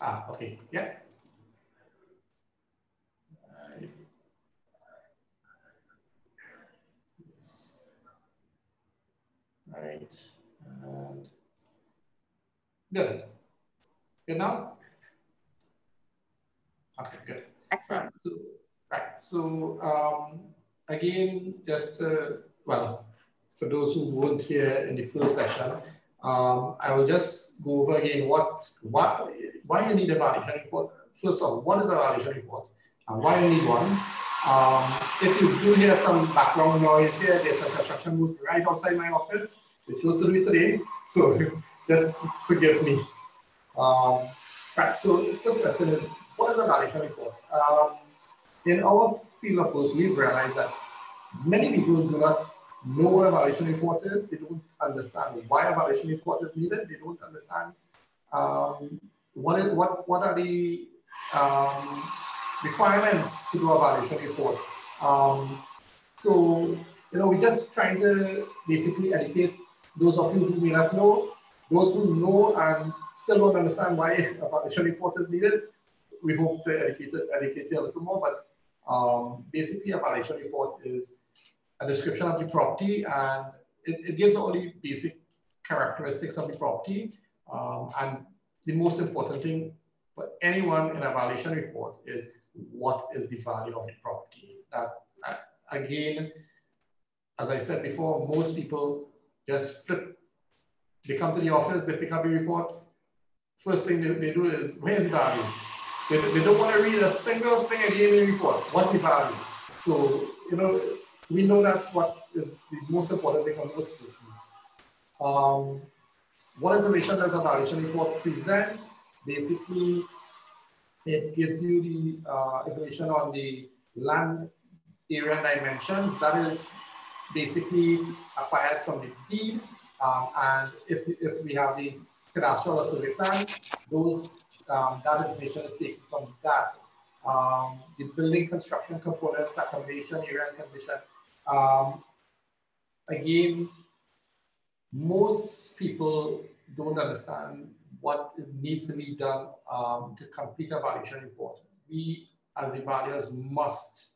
Okay, yeah. Right. And good. Good now? Okay, good. Excellent. So again, just well, for those who weren't here in the first session, I will just go over again why you need a valuation report. First of all, what is a valuation report and why you need one? If you do hear some background noise here, there's a construction work right outside my office. We chose to do it today, so just forgive me. Right, so the first question is, what is a valuation report? In our field of work, we've realized that many people do not know what a valuation report is. They don't understand why a valuation report is needed. They don't understand what are the requirements to do a valuation report. So, we're just trying to basically educate those of you who may not know, those who know and still don't understand why a valuation report is needed. We hope to educate you a little more, but basically a valuation report is a description of the property, and it gives all the basic characteristics of the property. And the most important thing for anyone in a valuation report is what is the value of the property. That again, as I said before, most people just flip. They come to the office, they pick up the report. First thing they do is, where's the value? They don't want to read a single thing again in the report. What's the value? So, we know that's what is the most important thing for most persons. What information does a valuation report present? Basically, it gives you the information on the land area dimensions. That is basically acquired from the deed. And if we have the cadastral or survey plan, that information is taken from that. The building construction components, accommodation, area and condition. Again, most people don't understand what needs to be done to complete a valuation report. We, as evaluators, must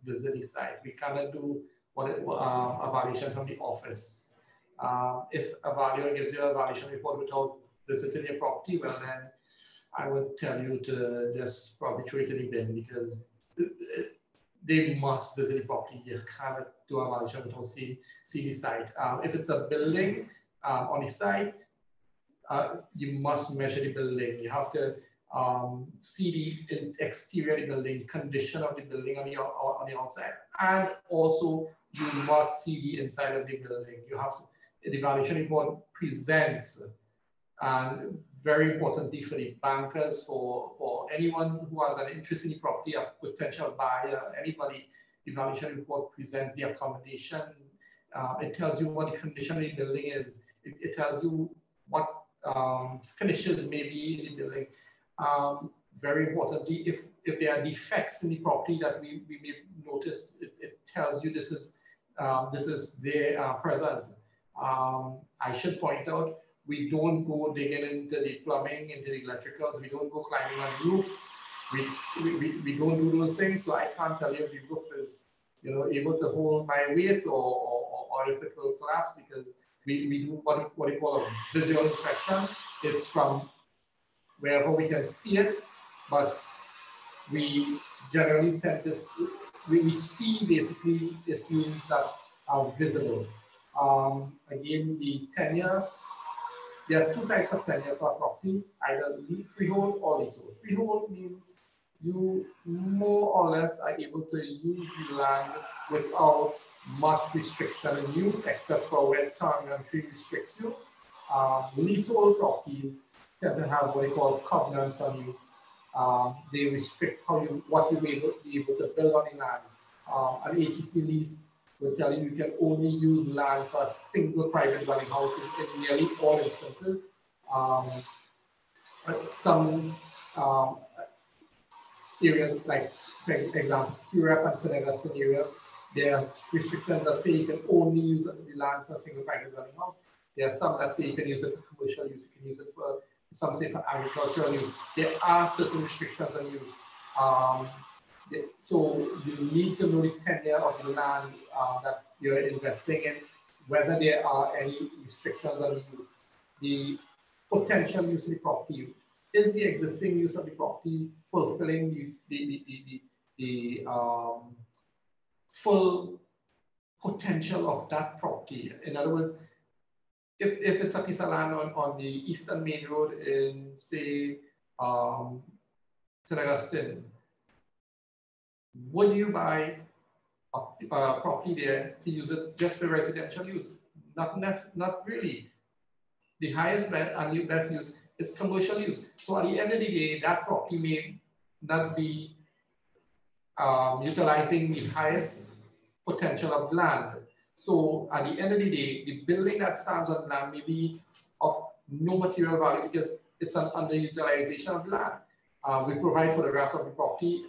visit the site. We cannot do a valuation from the office. If a valuer gives you a valuation report without visiting your property, well then I would tell you to just probably throw it in the bin, because they must visit the property. You cannot do a valuation without seeing the site. If it's a building on the site, you must measure the building. You have to see the exterior of the building, condition of the building on the outside, and also you must see the inside of the building. You have to. The valuation report presents, and very importantly for the bankers, for anyone who has an interest in the property, a potential buyer, anybody, the valuation report presents the accommodation. It tells you what the condition of the building is. It tells you what finishes may be in the building. Very importantly, if there are defects in the property that we may notice, it tells you this is there present. I should point out, we don't go digging into the plumbing, into the electricals. We don't go climbing on the roof. We don't do those things. So I can't tell you if the roof is, able to hold my weight or if it will collapse, because we do what we call a visual inspection. It's from wherever we can see it, but we generally tend to we see basically issues that are visible. Again, the tenure, there are two types of tenure for property, either freehold or leasehold. Freehold means you more or less are able to use the land without much restriction in use, except for when town and tree restricts you. Leasehold properties tend to have what they call covenants on use. They restrict what you may be able to build on the land. An HEC lease will tell you can only use land for a single private dwelling house in nearly all instances. Some areas, like for example, Europe and Senegal area, there are restrictions that say you can only use the land for a single private dwelling house. There are some that say you can use it for commercial use, you can use it for some say for agricultural use, there are certain restrictions on use. So you need to know the tenure of the land that you're investing in, whether there are any restrictions on use, the potential use of the property. Is the existing use of the property fulfilling the full potential of that property? In other words, if it's a piece of land on the Eastern Main Road in, say, St. Augustine, would you buy a property there to use it just for residential use? Not really. The highest and best use is commercial use. So at the end of the day, that property may not be utilizing the highest potential of land. So at the end of the day, the building that stands on land may be of no material value because it's an underutilization of land. We provide photographs of the property.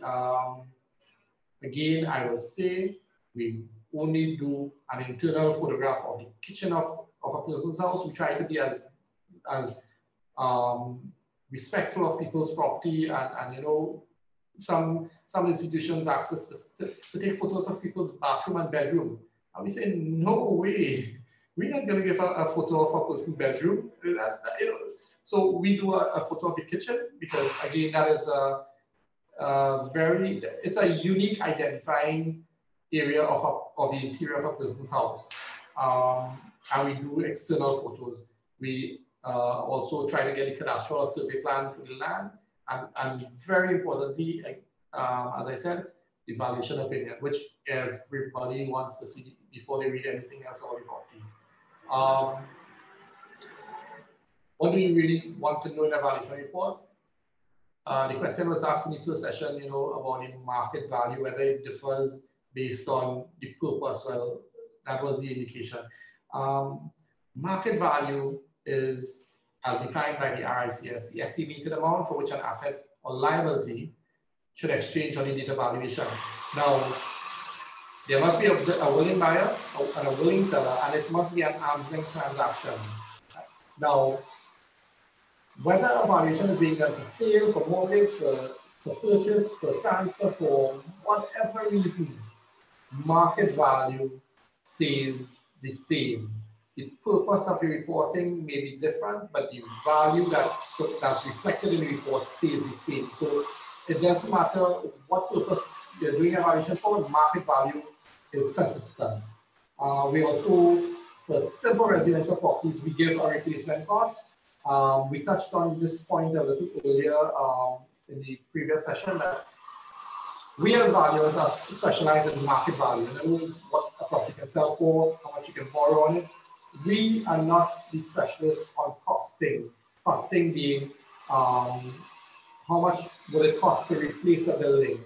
Again, I will say we only do an internal photograph of the kitchen of a person's house. We try to be as respectful of people's property, and you know, some institutions ask us to take photos of people's bathroom and bedroom. And we say, no way, we're not going to give a photo of a person's bedroom. That's, you know, so we do a photo of the kitchen because, again, that is it's a unique identifying area of the interior of a person's house. And we do external photos. We also try to get the cadastral survey plan for the land, and very importantly, as I said, the valuation opinion, which everybody wants to see before they read anything else about the property. What do you really want to know in a valuation report? The question was asked in the first session, you know, about the market value, whether it differs based on the purpose. Well, that was the indication. Market value is, as defined by the RICS, the estimated amount for which an asset or liability should exchange on the date of valuation. Now, there must be a willing buyer and a willing seller, and it must be an arm's length transaction. Now, whether a valuation is being done for sale, for mortgage, for purchase, for transfer, for whatever reason, market value stays the same. The purpose of the reporting may be different, but the value that's reflected in the report stays the same. So it doesn't matter what purpose you're doing a valuation for, market value is consistent. We also, for simple residential properties, we give a replacement cost. We touched on this point a little earlier in the previous session, that we as valuers are specialized in market value. In other words, what a property can sell for, how much you can borrow on it. We are not the specialists on costing. Costing being how much would it cost to replace a building.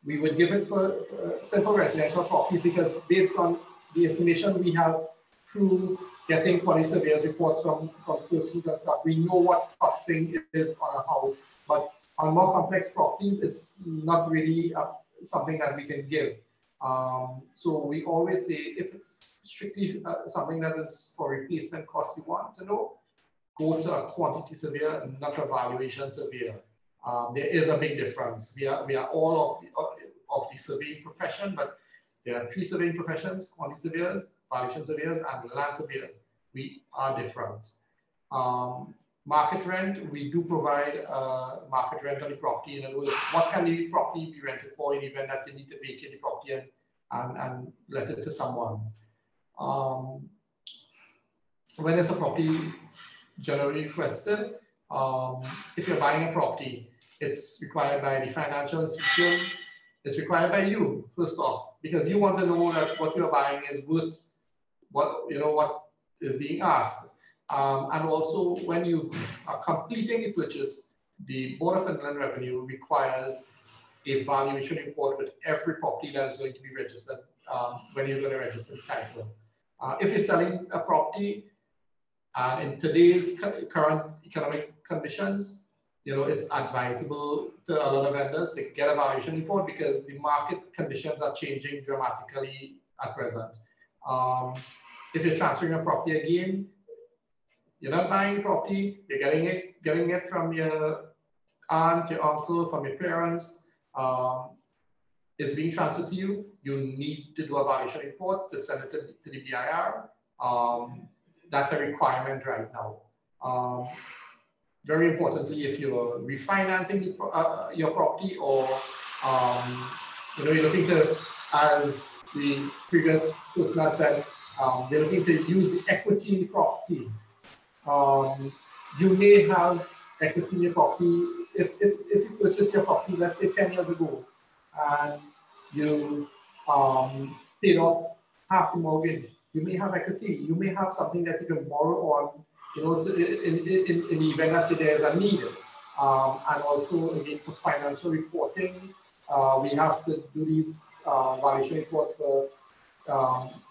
We would give it for simple residential properties because based on the information we have through getting quality surveyors reports from persons and stuff, we know what costing is on a house. But on more complex properties, it's not really something that we can give. So we always say, if it's strictly something that is for replacement cost you want to know, go to a quantity surveyor, not a valuation surveyor. There is a big difference. We are all of the surveying profession, but there are 3 surveying professions: quantity surveyors, valuation surveyors, and land surveyors. We are different. Market rent, we do provide market rent on the property. In other words, what can the property be rented for in the event that you need to vacate the property and let it to someone. When is a property generally requested? If you're buying a property, it's required by the financial institution. It's required by you, first off, because you want to know that what you're buying is worth what is being asked. And also, when you are completing the purchase, the Board of Inland Revenue requires a valuation report with every property that is going to be registered when you're going to register the title. If you're selling a property, in today's current economic conditions, it's advisable to a lot of vendors to get a valuation report because the market conditions are changing dramatically at present. If you're transferring a property again, You're not buying property, you're getting it from your aunt, your uncle, from your parents. It's being transferred to you. You need to do a valuation report to send it to the BIR. That's a requirement right now. Very importantly, if you're refinancing your property, or you're looking to, as the previous person had said, they're looking to use the equity in the property. You may have equity in your property if you purchased your property, let's say 10 years ago, and you paid off half the mortgage. You may have equity. You may have something that you can borrow on, in the event that there is a need. And also, again, for financial reporting, we have to do these valuation reports for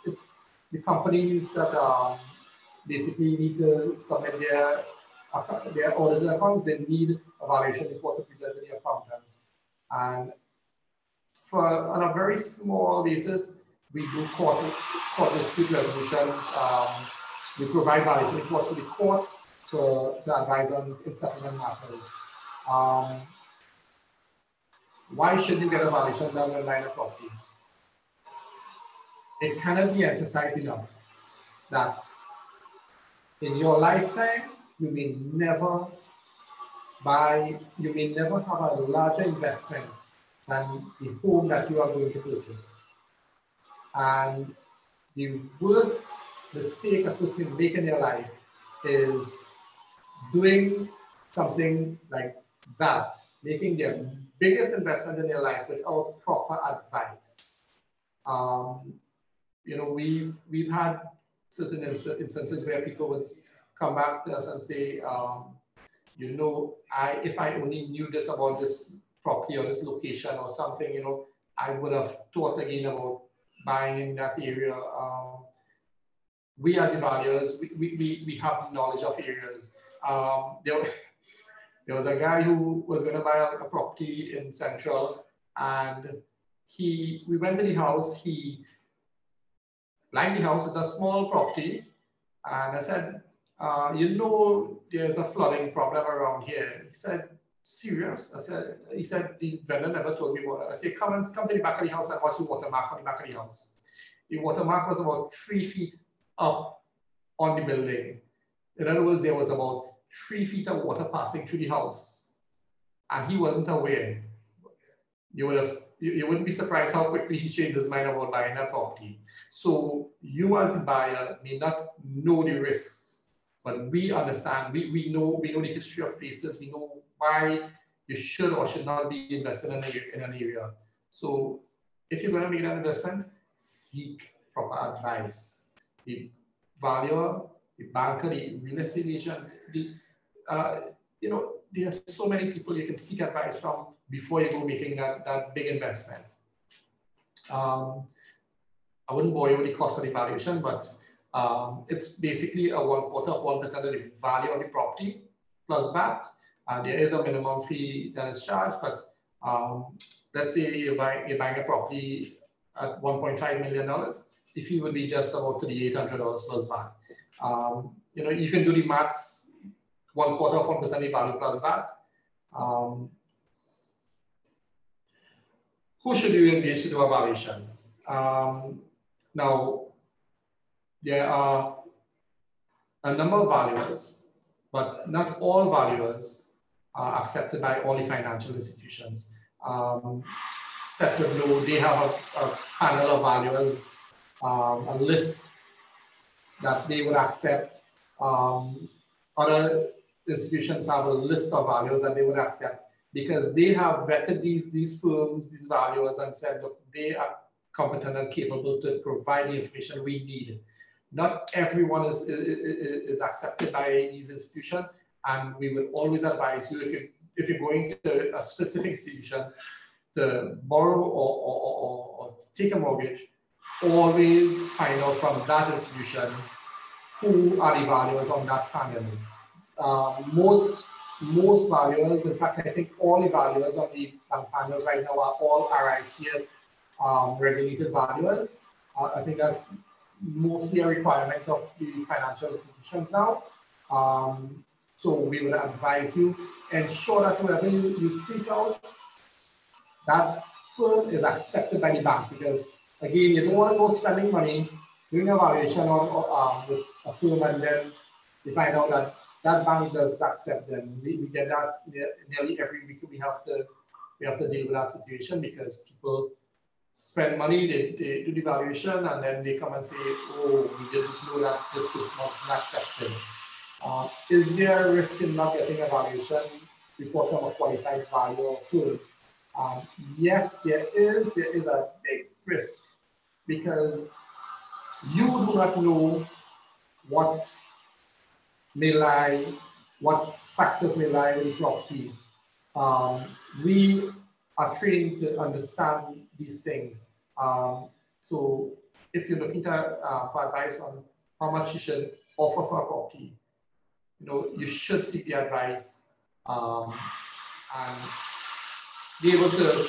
it's the companies that basically need to submit their audited accounts. They need a valuation report to present to the accountants. And on a very small basis, we do court dispute resolutions. We provide valuation reports to the court to advise on settlement matters. Why should you get a valuation done when buying a property? It cannot be emphasized enough that in your lifetime, you may never have a larger investment than the home that you are going to purchase. And the worst mistake a person can make in their life is doing something like that, making their biggest investment in their life without proper advice. We've had certain instances where people would come back to us and say, if I only knew this about this property or this location or something, I would have thought again about buying in that area. We as evaluators, we have knowledge of areas. There was a guy who was going to buy a property in Central, and we went to the house. He liked the house. It's a small property, and I said, there's a flooding problem around here. He said, serious? He said, the vendor never told me about it. I said, come to the back of the house and watch the watermark on the back of the house. The watermark was about 3 feet up on the building. In other words, there was about 3 feet of water passing through the house, and he wasn't aware. You wouldn't be surprised how quickly he changed his mind about buying that property. So you as a buyer may not know the risks, but we understand. We know the history of places. We know why you should or should not be invested in an area. So if you're going to make an investment, seek proper advice. The valuer, the banker, the real estate agent, there's so many people you can seek advice from before you go making that big investment. I wouldn't bore you with the cost of the valuation, but it's basically a 1/4 of 1% of the value of the property plus VAT. There is a minimum fee that is charged, but let's say you're buying a property at $1.5 million. The fee would be just about $3,800 plus VAT. You can do the maths, 1/4 of 1% of the value plus VAT. Who should you engage to do a valuation? Now, there are a number of valuers, but not all valuers are accepted by all the financial institutions. Set with Low, they have a panel of valuers, a list that they would accept. Other institutions have a list of valuers that they would accept because they have vetted these firms, these valuers, and said, look, they are competent and capable to provide the information we need. Not everyone is accepted by these institutions, and we will always advise you if you're going to a specific institution to borrow or take a mortgage, always find out from that institution who are the valuers on that panel. Most valuers, in fact, I think all the valuers on the panels right now are all RICS regulated valuers. I think that's mostly a requirement of the financial institutions now. So we would advise you, ensure that whoever you seek out, that firm is accepted by the bank, because again, you don't want to go spending money doing a valuation with a firm and then you find out that that bank doesn't accept them. We get that nearly every week. We have to deal with that situation because people spend money, they do the valuation, and then they come and say, oh, we didn't know that this was not accepted. Is there a risk in not getting a valuation report from a qualified valuer firm? Yes, there is a big risk because you do not know what may lie, what factors may lie in the property. We are trained to understand these things. So if you're looking for advice on how much you should offer for a property, you should seek the advice and be able to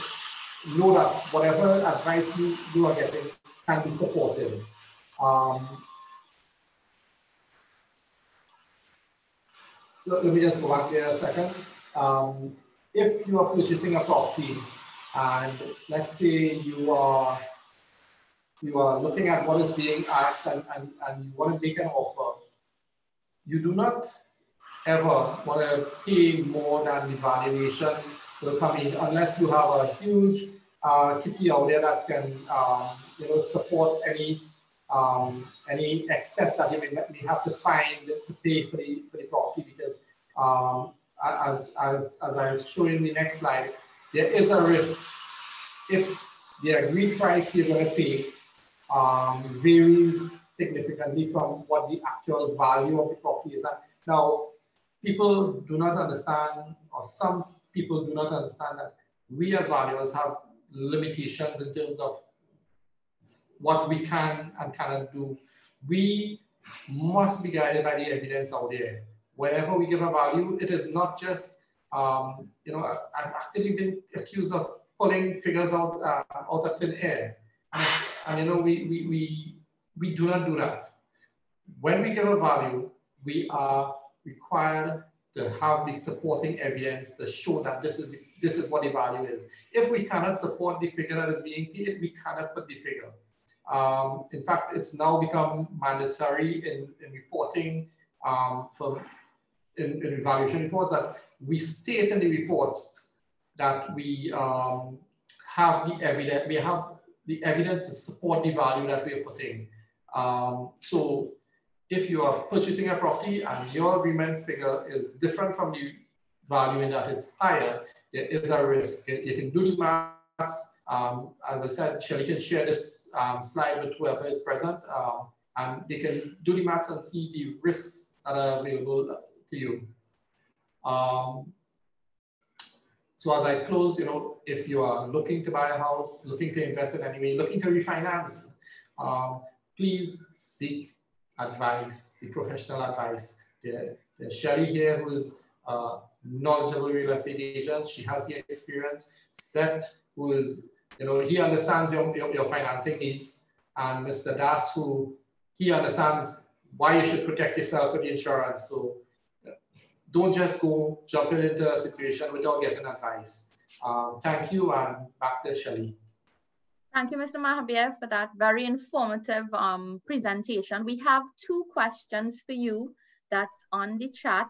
know that whatever advice you are getting can be supported. Let me just go back there a second. If you are purchasing a property and let's say you are looking at what is being asked and you want to make an offer, you do not ever want to pay more than the valuation will come in unless you have a huge kitty out there that can support any excess that you may have to find to pay for the property, because as I'll show you in the next slide, there is a risk if the agreed price you're going to pay varies significantly from what the actual value of the property is. Now, people do not understand, or some people do not understand, that we as valuers have limitations in terms of what we can and cannot do. We must be guided by the evidence out there. Whenever we give a value, it is not just, I've actually been accused of pulling figures out of thin air. And we do not do that. When we give a value, we are required to have the supporting evidence to show that this is what the value is. If we cannot support the figure that is being paid, we cannot put the figure. In fact, it's now become mandatory in reporting in evaluation reports that we state in the reports that we have the evidence. We have the evidence to support the value that we are putting. So if you are purchasing a property and your agreement figure is different from the value in that it's higher, there is a risk. You can do the maths. As I said, Shelley can share this slide with whoever is present, and they can do the maths and see the risks that are available to you. So as I close, if you are looking to buy a house, looking to invest in any way, looking to refinance, please seek advice, the professional advice. There's Shelley here, who is a knowledgeable real estate agent. She has the experience. Seth, who is, he understands your financing needs. And Mr. Das, he understands why you should protect yourself with the insurance. So don't just go jumping into a situation without getting advice. Thank you, and back to Shelley. Thank you, Mr. Mahabir, for that very informative presentation. We have 2 questions for you that's on the chat.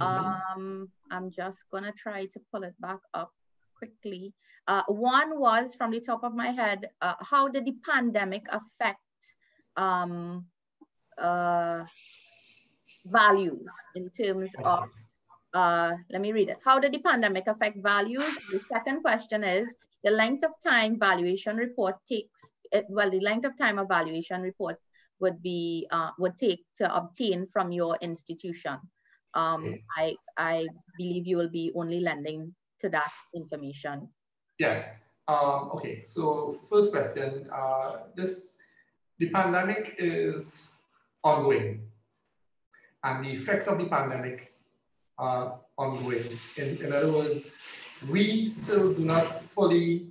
I'm just going to try to pull it back up quickly. One was, from the top of my head, how did the pandemic affect values in terms of, let me read it. How did the pandemic affect values? The second question is, the length of time valuation report takes, the length of time a valuation report would take to obtain from your institution. I believe you will be only lending to that information. Yeah. Okay. So first question, the pandemic is ongoing, and the effects of the pandemic are ongoing. In other words, we still do not fully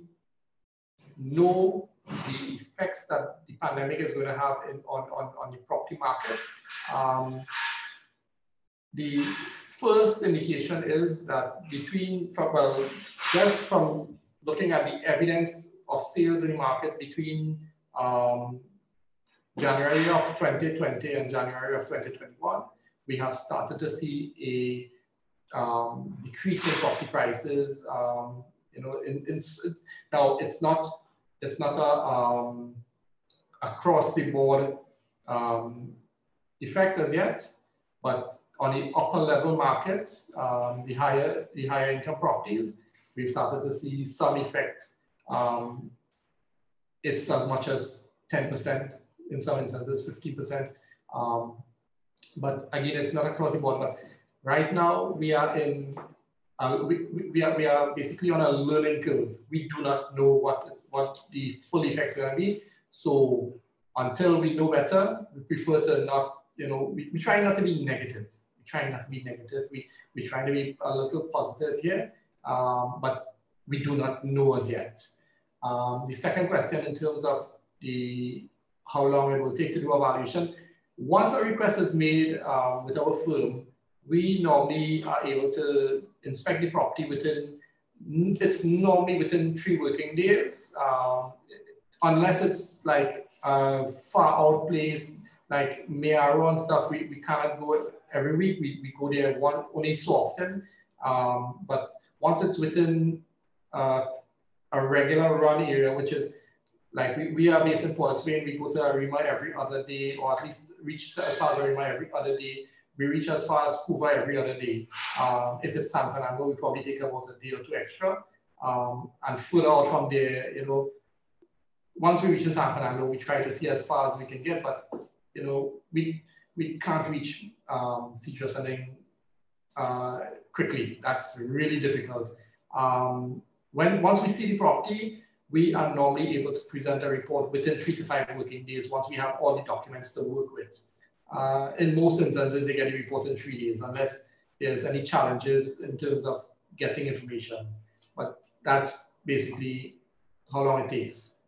know the effects that the pandemic is going to have on the property market. the first indication is that just from looking at the evidence of sales in the market between January of 2020 and January of 2021, we have started to see a decrease in property prices. Now it's not a across the board effect as yet, but on the upper level market, the higher income properties, we've started to see some effect. It's as much as 10%, in some instances 15%. But again, it's not across the board. But right now we are in we are basically on a learning curve. We do not know what the full effects are going to be. So until we know better, we prefer to not, we try not to be negative. We try not to be negative. We try to be a little positive here, but we do not know as yet. The second question in terms of how long it will take to do a valuation. Once a request is made with our firm, we normally are able to inspect the property it's normally within 3 working days, unless it's like a far out place, like Mayaro and stuff, we cannot go every week, we go there only so often. But once it's within a regular run area, which is like we are based in Port of Spain, we go to Arima every other day, or at least reach as far as Arima every other day. We reach as far as Cuba every other day. If it's San Fernando, we probably take about a day or 2 extra. And further out from there, once we reach in San Fernando, we try to see as far as we can get, but we can't reach citrus ending quickly. That's really difficult. Once we see the property, we are normally able to present a report within 3 to 5 working days once we have all the documents to work with. In most instances, they get a report in 3 days, unless there's any challenges in terms of getting information. But that's basically how long it takes.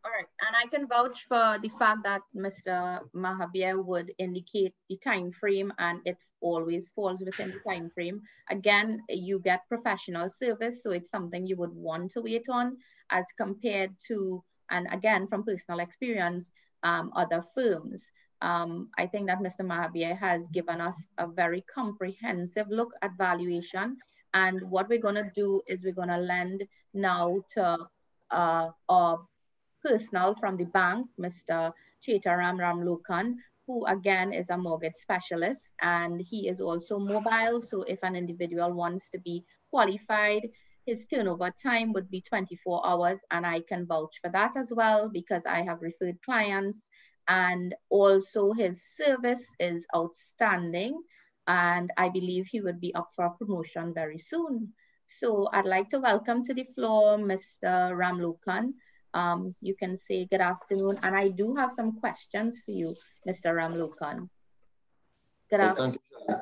All right, and I can vouch for the fact that Mr. Mahabir would indicate the time frame, and it always falls within the time frame. Again, you get professional service, so it's something you would want to wait on as compared to, and again, from personal experience, other firms. I think that Mr. Mahabir has given us a very comprehensive look at valuation, and what we're going to do is we're going to lend now to our personnel from the bank, Mr. Ramlocan, who again is a mortgage specialist, and he is also mobile. So if an individual wants to be qualified, his turnover time would be 24 hours, and I can vouch for that as well because I have referred clients. And also his service is outstanding, and I believe he would be up for a promotion very soon. So I'd like to welcome to the floor Mr. Ramlocan. You can say good afternoon, and I do have some questions for you, Mr. Ramlocan. Good afternoon. Thank you.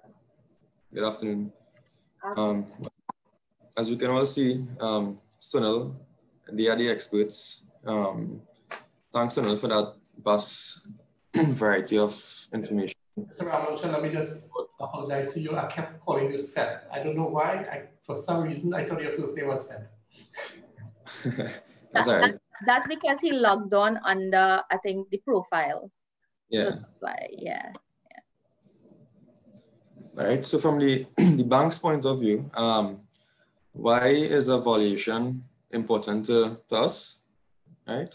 Good afternoon. As we can all see, Sunil, they are the experts. Thanks, Sunil, for that vast variety of information. Mr. Ramlocan, let me just apologize to you. I kept calling you Seth. I don't know why. For some reason, I thought your first name was Seth. That's all right. That's because he logged on under, I think, the profile. Yeah. So that's why, yeah. All right. So from the bank's point of view, why is a valuation important to us? Right.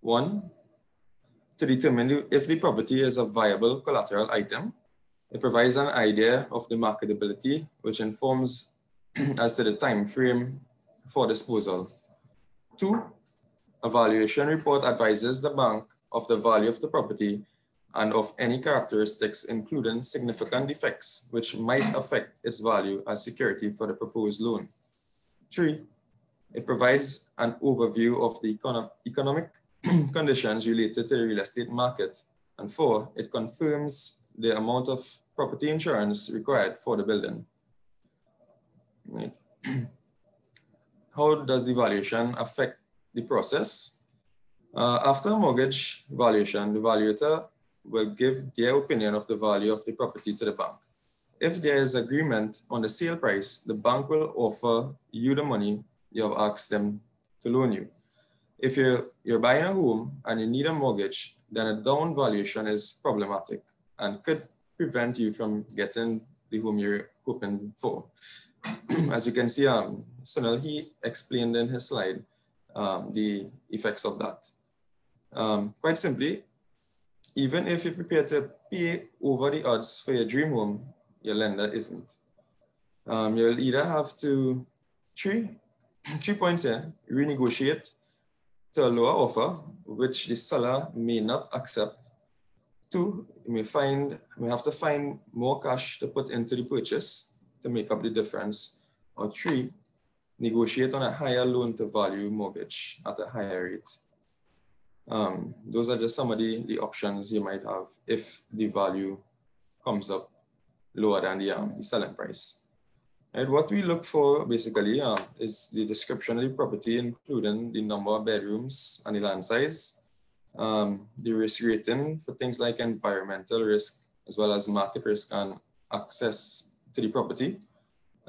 One, to determine if the property is a viable collateral item. It provides an idea of the marketability, which informs as to the time frame for disposal. 2, a valuation report advises the bank of the value of the property and of any characteristics, including significant defects, which might affect its value as security for the proposed loan. 3, it provides an overview of the economic conditions related to the real estate market. And 4, it confirms the amount of property insurance required for the building. Right. How does the valuation affect the process? After a mortgage valuation, the valuator will give their opinion of the value of the property to the bank. If there is agreement on the sale price, the bank will offer you the money you have asked them to loan you. If you're buying a home and you need a mortgage, then a down valuation is problematic and could prevent you from getting the home you're hoping for. As you can see, Sunil, he explained in his slide the effects of that. Quite simply, even if you're prepared to pay over the odds for your dream home, your lender isn't. You'll either have to, three points here, renegotiate to a lower offer, which the seller may not accept. 2, you may have to find more cash to put into the purchase to make up the difference. Or 3, negotiate on a higher loan to value mortgage at a higher rate. Those are just some of the options you might have if the value comes up lower than the selling price. And what we look for basically is the description of the property, including the number of bedrooms and the land size, the risk rating for things like environmental risk, as well as market risk and access to the property,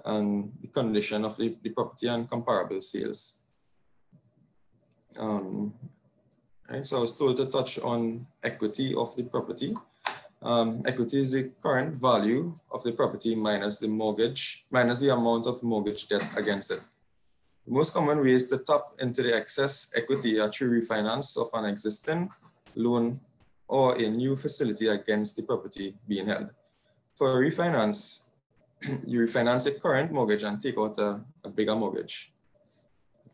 and the condition of the property and comparable sales. Right, so I was told to touch on equity of the property. Equity is the current value of the property minus the amount of mortgage debt against it. The most common ways to tap into the excess equity are through refinance of an existing loan or a new facility against the property being held. For a refinance, you refinance a current mortgage and take out a bigger mortgage.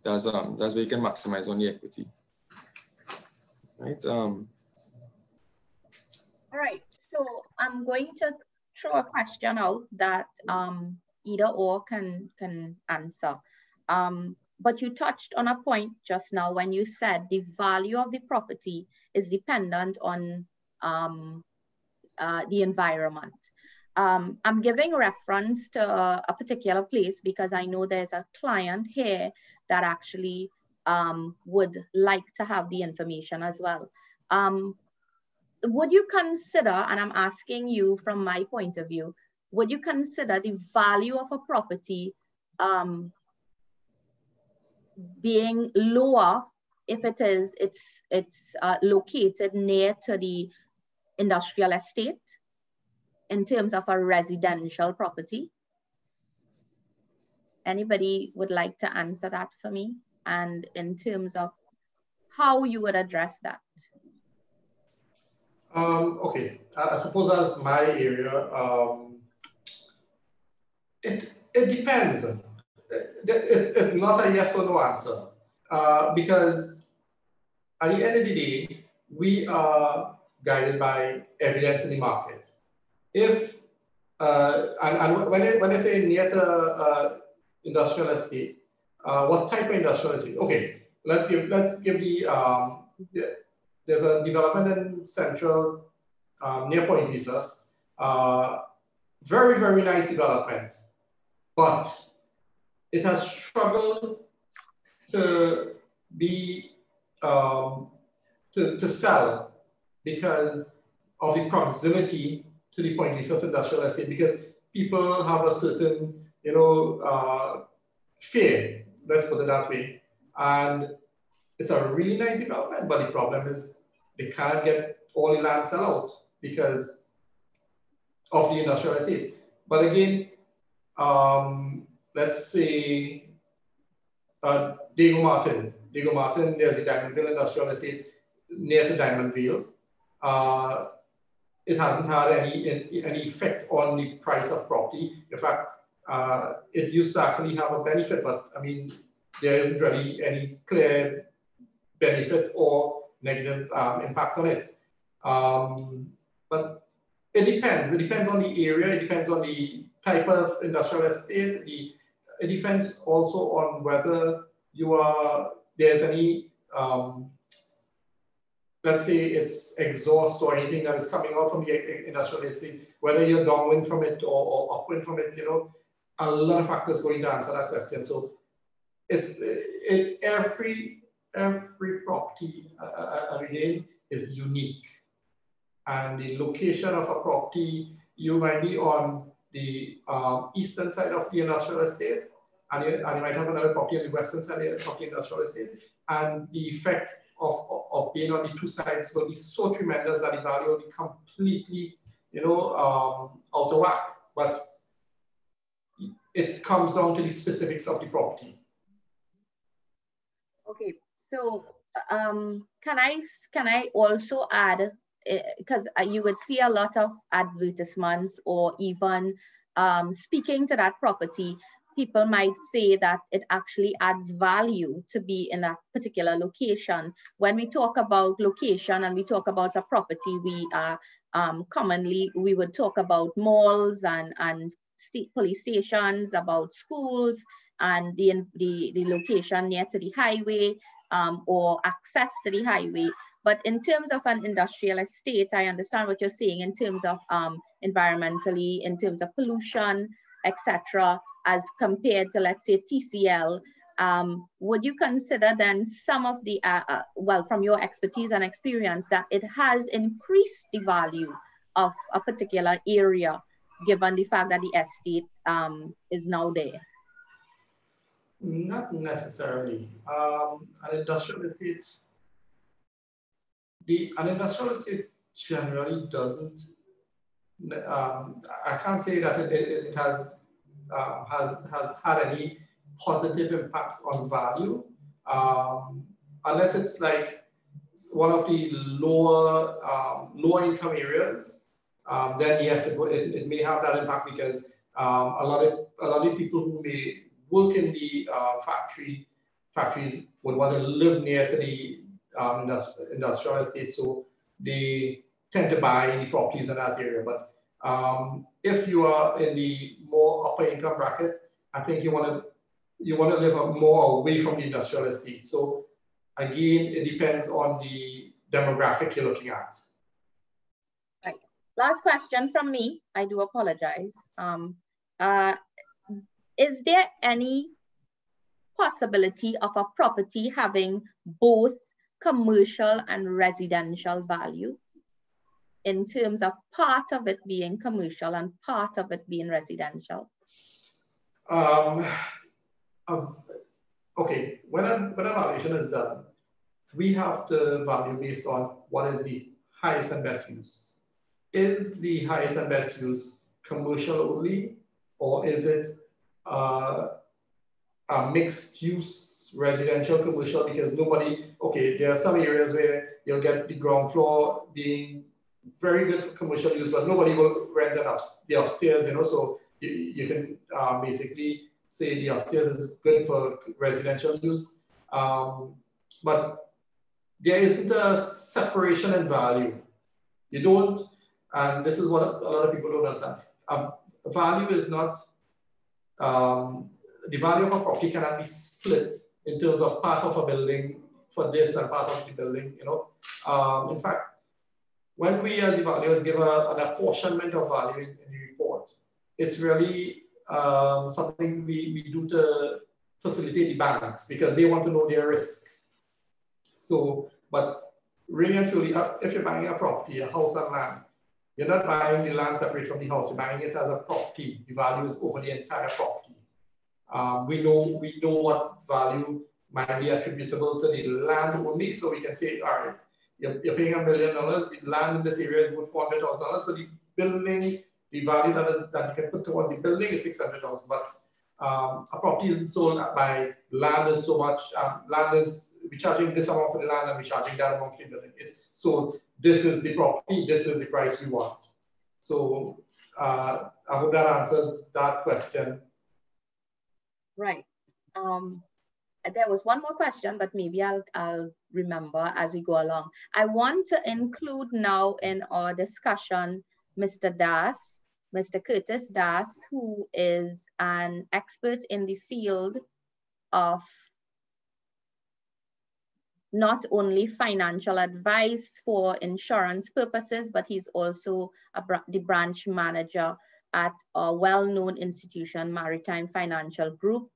That's where you can maximize on the equity. Right. All right. So I'm going to throw a question out that either or can answer. But you touched on a point just now when you said the value of the property is dependent on the environment. I'm giving reference to a particular place because I know there's a client here that actually would like to have the information as well. Would you consider, and I'm asking you from my point of view, would you consider the value of a property being lower if it's located near to the industrial estate in terms of a residential property? Anybody would like to answer that for me? And in terms of how you would address that? Okay, I suppose that's my area. It depends. It's not a yes or no answer because at the end of the day, we are guided by evidence in the market. If and when I say near to industrial estate, what type of industrial estate? Okay, let's give the there's a development in Central near Point Jesus. Very, very nice development, but it has struggled to be to sell because of the proximity to the Point Jesus industrial estate, because people have a certain, fear, let's put it that way. And it's a really nice development, but the problem is they can't get all the land sell out because of the industrial estate. But again, let's say Diego Martin, there's a Diamondville industrial estate near to Diamondville. It hasn't had any effect on the price of property. In fact, it used to actually have a benefit, but I mean, there isn't really any clear benefit or negative impact on it. But it depends. It depends on the area. It depends on the type of industrial estate. It depends also on whether there's any, let's say it's exhaust or anything that is coming out from the industrial estate, whether you're downwind from it or upwind from it, a lot of factors going to answer that question. So every property again is unique, and the location of a property, you might be on the eastern side of the industrial estate, and you might have another property on the western side of the industrial estate, and the effect of being on the two sides will be so tremendous that the value will be completely, out of whack. But it comes down to the specifics of the property. Okay, so can I also add, because you would see a lot of advertisements or even speaking to that property, people might say that it actually adds value to be in a particular location. When we talk about location and we talk about a property, we are commonly, we would talk about malls and state police stations, about schools, and the location near to the highway or access to the highway. But in terms of an industrial estate, I understand what you're saying in terms of environmentally, in terms of pollution, etc., as compared to, let's say, TCL. Would you consider then some of the, well, from your expertise and experience, that it has increased the value of a particular area, given the fact that the estate is now there? Not necessarily. An industrial estate generally doesn't. I can't say that it has had any positive impact on value, unless it's like one of the lower income areas. Then yes, it may have that impact, because a lot of people who may work in the factories would want to live near to the industrial estate, so they tend to buy the properties in that area. But if you are in the more upper income bracket, I think you want to live more away from the industrial estate. So again, it depends on the demographic you're looking at. Right. Last question from me. I do apologize. Is there any possibility of a property having both commercial and residential value, in terms of part of it being commercial and part of it being residential? Okay, when a valuation is done, we have to value based on what is the highest and best use. Is the highest and best use commercial only, or is it a mixed use residential commercial? Because there are some areas where you'll get the ground floor being very good for commercial use, but nobody will rent the upstairs, so you can basically say the upstairs is good for residential use. But there isn't a separation in value. You don't, and this is what a lot of people don't understand. Value is not, the value of a property cannot be split in terms of part of a building for this and part of the building, In fact, when we as evaluators give an apportionment of value in the report, it's really something we do to facilitate the banks, because they want to know their risk. So, but really and truly, if you're buying a property, a house and land, you're not buying the land separate from the house, you're buying it as a property. The value is over the entire property. We know what value might be attributable to the land only, so we can say, all right, you're paying $1 million, the land in this area is worth $400,000, so the building, the value that you can put towards the building is $600,000. But a property isn't sold by land is so much, we're charging this amount for the land and we're charging that amount for the building. It's so this is the property, this is the price we want. So I hope that answers that question. Right. There was one more question, but maybe I'll remember as we go along. I want to include now in our discussion Mr. Das, Mr. Curtis Das, who is an expert in the field of not only financial advice for insurance purposes, but he's also the branch manager at a well-known institution, Maritime Financial Group.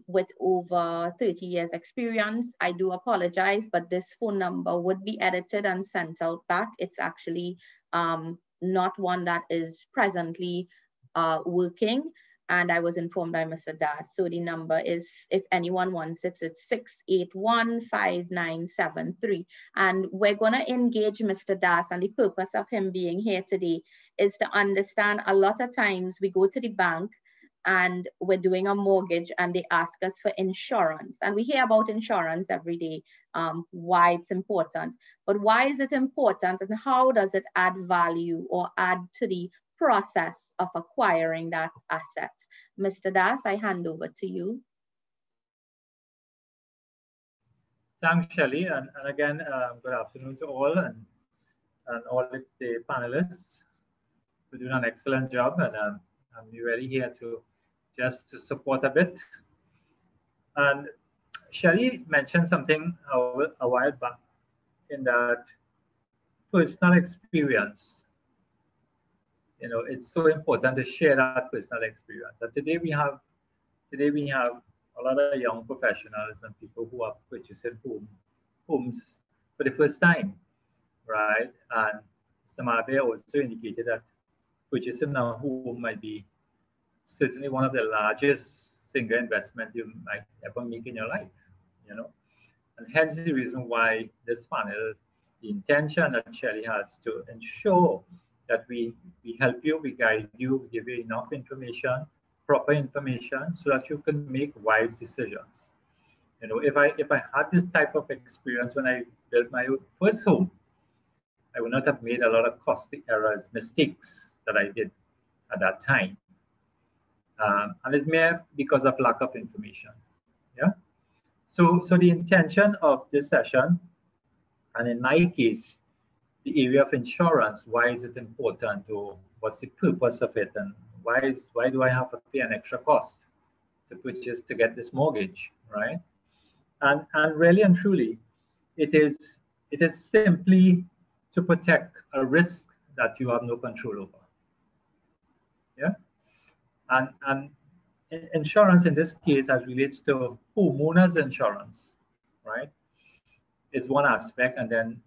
with over 30 years experience. I do apologize, but this phone number would be edited and sent out back. It's actually not one that is presently working. And I was informed by Mr. Das. So the number is, if anyone wants it, it's 681-5973. And we're gonna engage Mr. Das, and the purpose of him being here today is to understand a lot of times we go to the bank and we're doing a mortgage and they ask us for insurance. And we hear about insurance every day, why it's important. But why is it important, and how does it add value or add to the process of acquiring that asset? Mr. Das, I hand over to you. Thanks, Shelley, and again, good afternoon to all and all the panelists. We're doing an excellent job, and I'm really here to just to support a bit. And Shelley mentioned something a while back in that personal experience. You know, it's so important to share that personal experience. And today we have a lot of young professionals and people who are purchasing homes for the first time, right? And Mahabir also indicated that purchasing a home might be certainly one of the largest single investment you might ever make in your life, you know. And hence the reason why this panel, the intention that Shelley has to ensure that we help you, we guide you, we give you enough information, proper information, so that you can make wise decisions. You know, if I had this type of experience when I built my first home, I would not have made a lot of costly errors, mistakes that I did at that time. And it's mere because of lack of information. Yeah. So the intention of this session, and in my case, the area of insurance, why is it important, or what's the purpose of it, and why do I have to pay an extra cost to get this mortgage, right? And really and truly, it is simply to protect a risk that you have no control over. Yeah. And insurance in this case, as relates to homeowners insurance, right, is one aspect. And then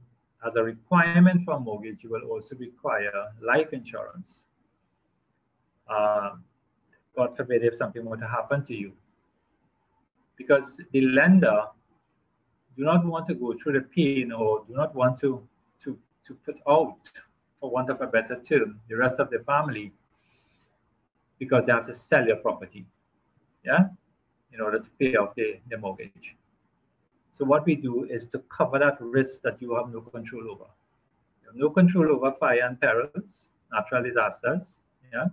as a requirement for a mortgage, you will also require life insurance. God forbid if something were to happen to you. Because the lender do not want to go through the pain, or do not want to put out, for want of a better term, the rest of the family, because they have to sell your property, yeah, in order to pay off the mortgage. So what we do is to cover that risk that you have no control over. You have no control over fire and perils, natural disasters, yeah,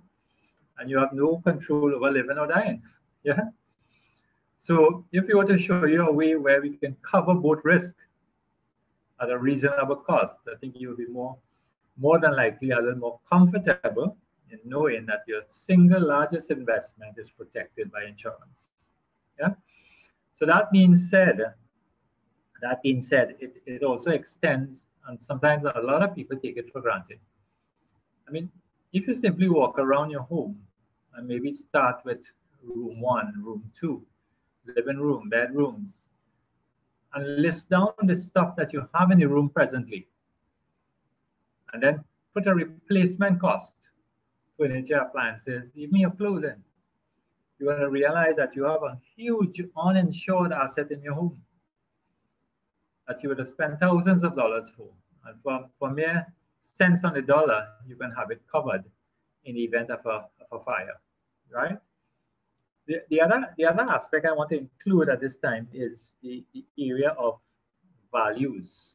and you have no control over living or dying, yeah. So if you were to show you a way where we can cover both risk at a reasonable cost, I think you will be more than likely a little more comfortable in knowing that your single largest investment is protected by insurance. Yeah. So that being said, it also extends, and sometimes a lot of people take it for granted. I mean, if you simply walk around your home and maybe start with room 1, room 2, living room, bedrooms, and list down the stuff that you have in the room presently, and then put a replacement cost, furniture, appliances, even your clothing, you're going to realize that you have a huge uninsured asset in your home that you would have spent thousands of dollars for. And for mere cents on the dollar, you can have it covered in the event of a fire, right? The other aspect I want to include at this time is the area of values.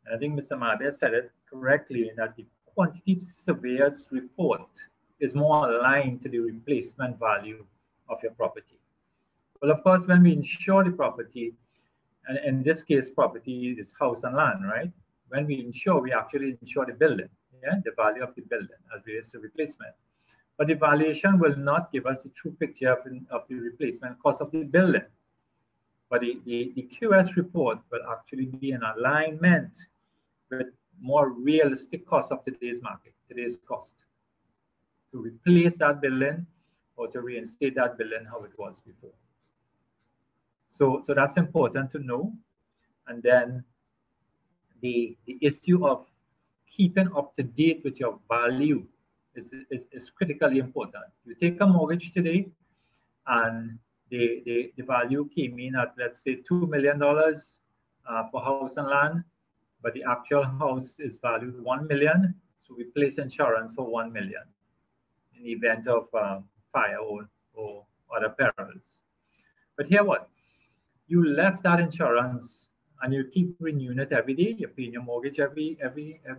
And I think Mr. Mahabir said it correctly, in that the quantity surveyor's report is more aligned to the replacement value of your property. Well, of course, when we insure the property, and in this case, property is house and land, right? When we insure, we actually insure the building, yeah, the value of the building as well as the replacement. But the valuation will not give us the true picture of the replacement cost of the building. But the QS report will actually be in alignment with more realistic cost of today's market, today's cost. To replace that building or to reinstate that building how it was before. So that's important to know. And then the issue of keeping up to date with your value is critically important. You take a mortgage today and the value came in at, let's say, $2 million for house and land, but the actual house is valued $1 million. So we place insurance for $1 million in the event of fire or other perils. But here what? You left that insurance and you keep renewing it every day. You're paying your mortgage every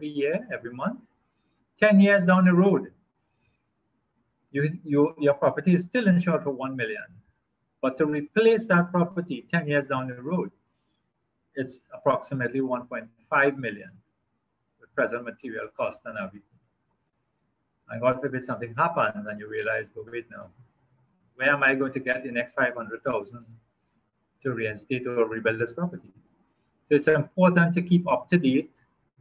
year, every month. 10 years down the road, your property is still insured for $1 million. But to replace that property 10 years down the road, it's approximately $1.5 million with present material cost and everything. And God forbid something happens and you realize, but wait now, where am I going to get the next $500,000 to reinstate or rebuild this property? So it's important to keep up to date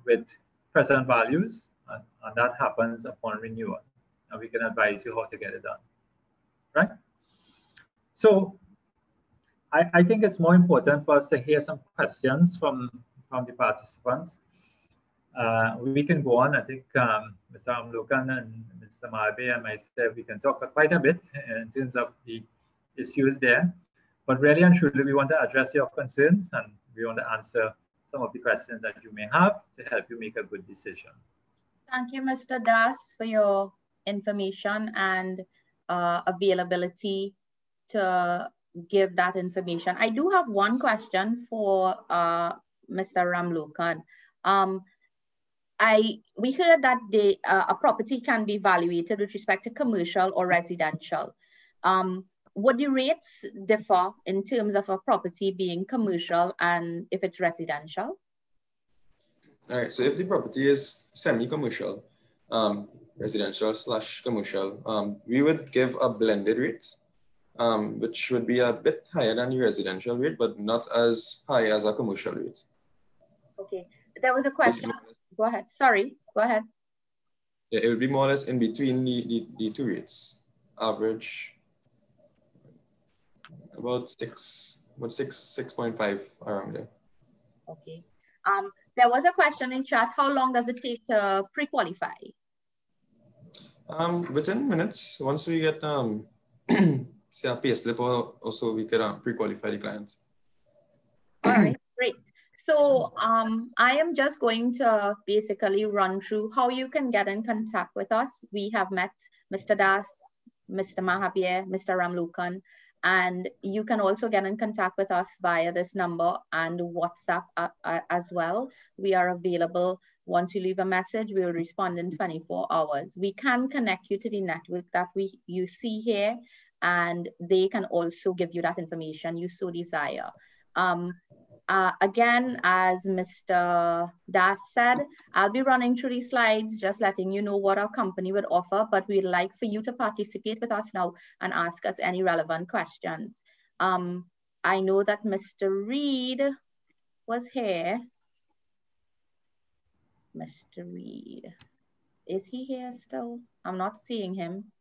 with present values, and that happens upon renewal. And we can advise you how to get it done, right? So I think it's more important for us to hear some questions from the participants. We can go on. I think Mr. Ramlocan and Mr. Mahabir and myself, we can talk quite a bit in terms of the issues there. But really and truly, we want to address your concerns and we want to answer some of the questions that you may have to help you make a good decision. Thank you, Mr. Das, for your information and availability to give that information. I do have one question for Mr. Ramlocan. We heard that a property can be evaluated with respect to commercial or residential. Would the rates differ in terms of a property being commercial and if it's residential? All right, so if the property is semi-commercial, residential/commercial, we would give a blended rate, which would be a bit higher than the residential rate, but not as high as a commercial rate. Okay, there was a question. Go ahead, sorry, go ahead. Yeah, it would be more or less in between the two rates, average about 6.5 around there. Okay. There was a question in chat. How long does it take to pre-qualify? Within minutes, once we get say a pay slip or so, we can pre-qualify the client. All right, great. So I am just going to basically run through how you can get in contact with us. We have met Mr. Das, Mr. Mahabir, Mr. Ramlocan, and you can also get in contact with us via this number and WhatsApp as well. We are available. Once you leave a message, we will respond in 24 hours. We can connect you to the network that you see here, and they can also give you that information you so desire. Again, as Mr. Das said, I'll be running through these slides, just letting you know what our company would offer, but we'd like for you to participate with us now and ask us any relevant questions. I know that Mr. Reed was here. Mr. Reed, is he here still? I'm not seeing him.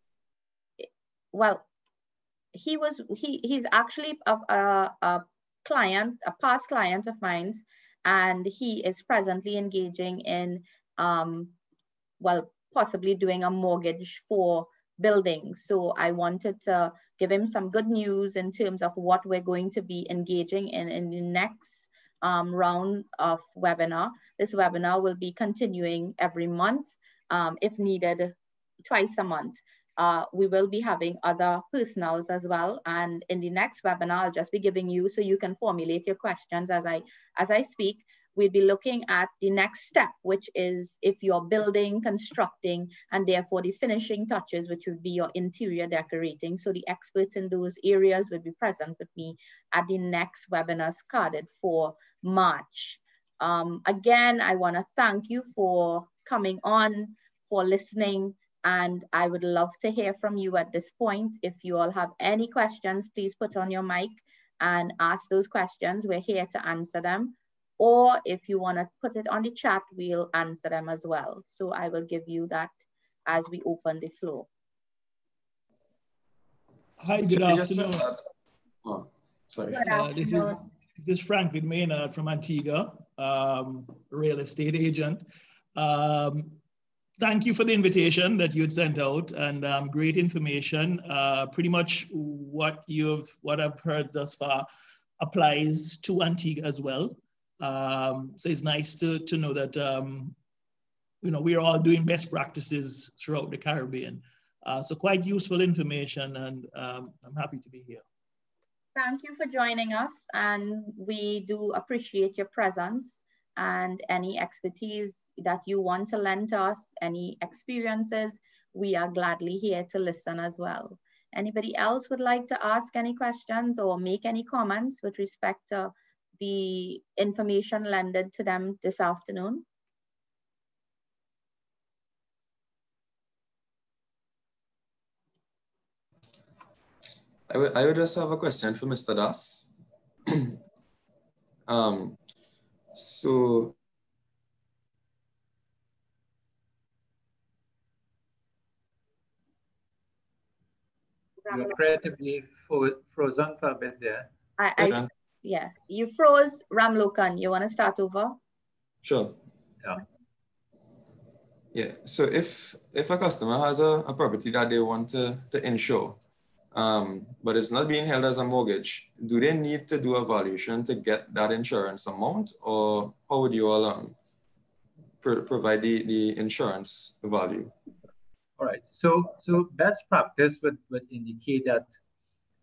Well, he's actually a client, a past client of mine, and he is presently engaging in, well, possibly doing a mortgage for buildings. So I wanted to give him some good news in terms of what we're going to be engaging in the next round of webinar. This webinar will be continuing every month, if needed, twice a month. We will be having other personals as well. And in the next webinar, I'll just be giving you so you can formulate your questions as I speak. We'll be looking at the next step, which is if you're building, constructing, and therefore the finishing touches, which would be your interior decorating. So the experts in those areas will be present with me at the next webinar scheduled for March. Again, I want to thank you for coming on, for listening. And I would love to hear from you at this point. If you all have any questions, please put on your mic and ask those questions. We're here to answer them. Or if you want to put it on the chat, we'll answer them as well. So I will give you that as we open the floor. Hi, good afternoon. Oh, sorry. Good afternoon. This is Franklin Maynard from Antigua, real estate agent. Thank you for the invitation that you had sent out, and great information. Pretty much what I've heard thus far applies to Antigua as well. So it's nice to know that we are all doing best practices throughout the Caribbean. So quite useful information, and I'm happy to be here. Thank you for joining us, and we do appreciate your presence and any expertise that you want to lend to us, any experiences, we are gladly here to listen as well. Anybody else would like to ask any questions or make any comments with respect to the information lended to them this afternoon? I would just have a question for Mr. Das. So you're creatively frozen for a bit there. Yeah, you froze, Ramlocan. You want to start over? Sure. Yeah. Yeah. So if a customer has a property that they want to insure, but it's not being held as a mortgage, do they need to do a valuation to get that insurance amount, or how would you all provide the insurance value? All right. So best practice would indicate that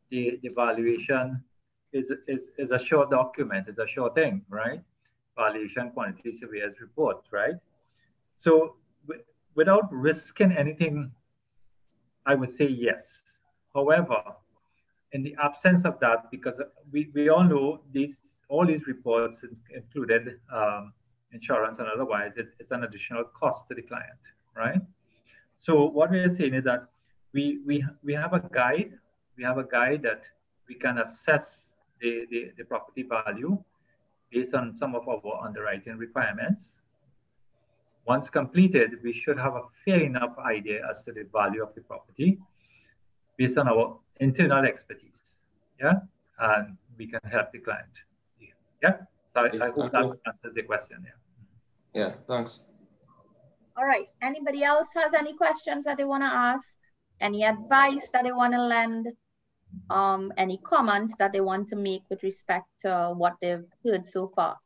the valuation is a short document, is a short thing, right? Valuation quantity surveyors report, right? So without risking anything, I would say yes. However, in the absence of that, because we all know all these reports included insurance and otherwise, it's an additional cost to the client, right? So what we are saying is that we have a guide. We have a guide that we can assess the property value based on some of our underwriting requirements. Once completed, we should have a fair enough idea as to the value of the property based on our internal expertise. Yeah, and we can help the client. Yeah, so I hope that answers the question. Yeah. Yeah, thanks. All right, anybody else has any questions that they want to ask? Any advice that they want to lend? Any comments that they want to make with respect to what they've heard so far?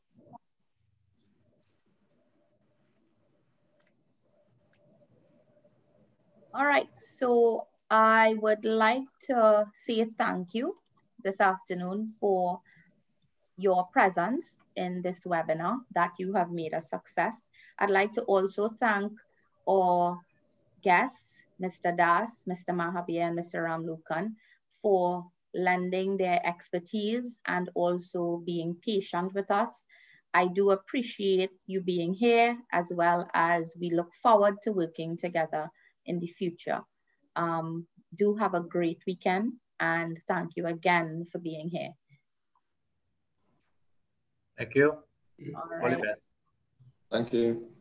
All right, so I would like to say thank you this afternoon for your presence in this webinar that you have made a success. I'd like to also thank our guests, Mr. Das, Mr. Mahabir, and Mr. Ramlocan, for lending their expertise and also being patient with us. I do appreciate you being here, as well as we look forward to working together in the future. Do have a great weekend, and thank you again for being here. Thank you. All right. Thank you.